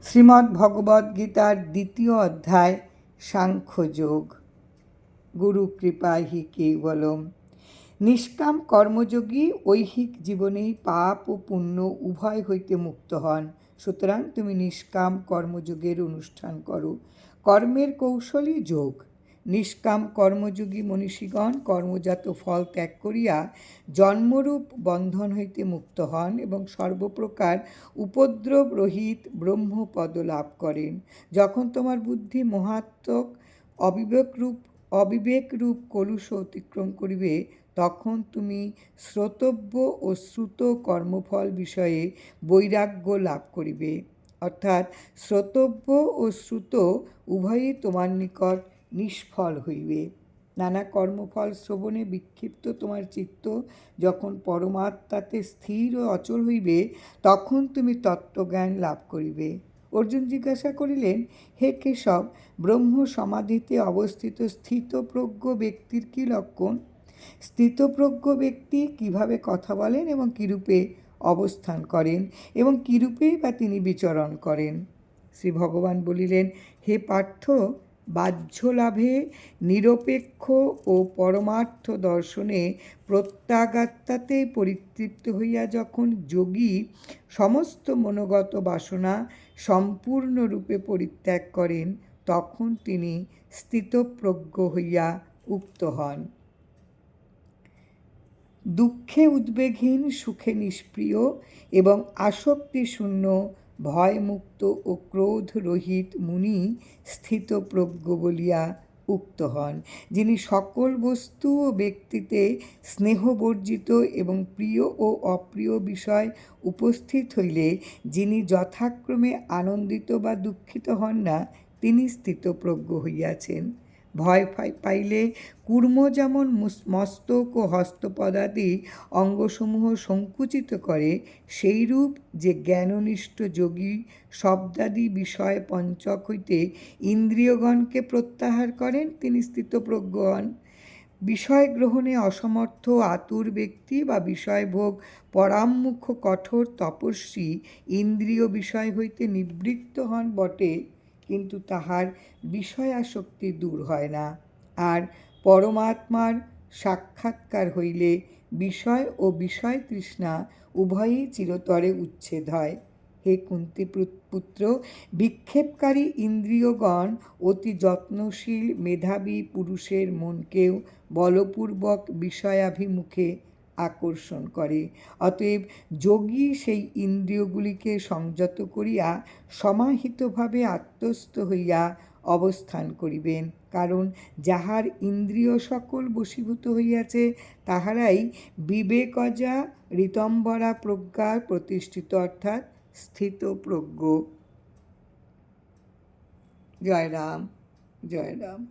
শ্রীমদ্ ভগবদ্গীতার 2য় অধ্যায় সাংখ্যযোগ। গুরু কৃপায় হি কেবলম। নিষ্কাম কর্মযোগী ঐহিক জীবনেই পাপ ও পুণ্য উভয় হইতে মুক্ত হন। সুতরাং তুমি নিষ্কাম কর্মযোগের অনুষ্ঠান করো। কর্মের কৌশলই যোগ। নিষ্কাম কর্মযোগী মনীষীগণ কর্মজাত ফল ত্যাগ করিয়া জন্মরূপ বন্ধন হইতে মুক্ত হন এবং সর্বপ্রকার উপদ্রব রহিত ব্রহ্মপদ লাভ করেন। যখন তোমার বুদ্ধি মহাত্মক অবিবেকরূপ কলুষ অতিক্রম করিবে, তখন তুমি শ্রোতব্য ও শ্রুত কর্মফল বিষয়ে বৈরাগ্য লাভ করিবে। অর্থাৎ শ্রোতব্য ও শ্রুত উভয়ই তোমার নিকট নিষ্ফল হইবে। নানা কর্মফল শ্রবণে বিক্ষিপ্ত তোমার চিত্ত যখন পরমাত্মাতে স্থির ও অচল হইবে, তখন তুমি তত্ত্বজ্ঞান লাভ করিবে। অর্জুন জিজ্ঞাসা করিলেন, হে কেশব, ব্রহ্ম সমাধিতে অবস্থিত স্থিতপ্রজ্ঞ ব্যক্তির কী লক্ষণ? স্থিতপ্রজ্ঞ ব্যক্তি কিভাবে কথা বলেন এবং কিরূপে অবস্থান করেন এবং কিরূপেই বা তিনি বিচরণ করেন? শ্রী ভগবান বলিলেন, হে পার্থ, বাহ্য লাভে নিরপেক্ষ ও পরমার্থ দর্শনে প্রত্যাগাত্মাতে পরিতৃপ্ত হইয়া যখন যোগী সমস্ত মনোগত বাসনা সম্পূর্ণরূপে পরিত্যাগ করেন, তখন তিনি স্থিতপ্রজ্ঞ হইয়া উক্ত হন। দুঃখে উদ্বেগহীন, সুখে নিষ্প্রিয় এবং আসক্তিশূন্য, ভয়মুক্ত ও ক্রোধ রহিত মুনি স্থিতপ্রজ্ঞ বলিয়া উক্ত হন। যিনি সকল বস্তু ও ব্যক্তিতে স্নেহবর্জিত এবং প্রিয় ও অপ্রিয় বিষয় উপস্থিত হইলে যিনি যথাক্রমে আনন্দিত বা দুঃখিত হন না, তিনি স্থিতপ্রজ্ঞ হইয়াছেন। ভয় পাইলে কূর্ম যেমন মস্তক ও হস্তপদাদি অঙ্গসমূহ সংকুচিত করে, সেইরূপ যে জ্ঞাননিষ্ঠ যোগী শব্দাদি বিষয় পঞ্চক হইতে ইন্দ্রিয়গণকে প্রত্যাহার করেন, তিনি স্থিতপ্রজ্ঞ হন। বিষয় গ্রহণে অসমর্থ আতুর ব্যক্তি বা বিষয়ভোগ পরাঙ্মুখ কঠোর তপস্বী ইন্দ্রিয় বিষয় হইতে নিবৃত্ত হন বটে, কিন্তু তাহার বিষয়াসক্তি দূর হয় না। আর পরমাত্মার সাক্ষাৎকার হইলে বিষয় ও বিষয় তৃষ্ণা উভয়ই চিরতরে উচ্ছেদ হয়। হে কুন্তী পুত্র, বিক্ষেপকারী ইন্দ্রিয়গণ অতি যত্নশীল মেধাবী পুরুষের মনকেও বলপূর্বক বিষয়াভিমুখে আকর্ষণ করে। অতএব যোগী সেই ইন্দ্রিয়গুলিকে সংযত করিয়া সমাহিতভাবে আত্মস্থ হইয়া অবস্থান করিবেন। কারণ যাহার ইন্দ্রিয় সকল বশীভূত হইয়াছে, তাহারাই বিবেকজা ঋতম্বরা প্রজ্ঞায় প্রতিষ্ঠিত, অর্থাৎ স্থিতপ্রজ্ঞ। জয় রাম, জয় রাম।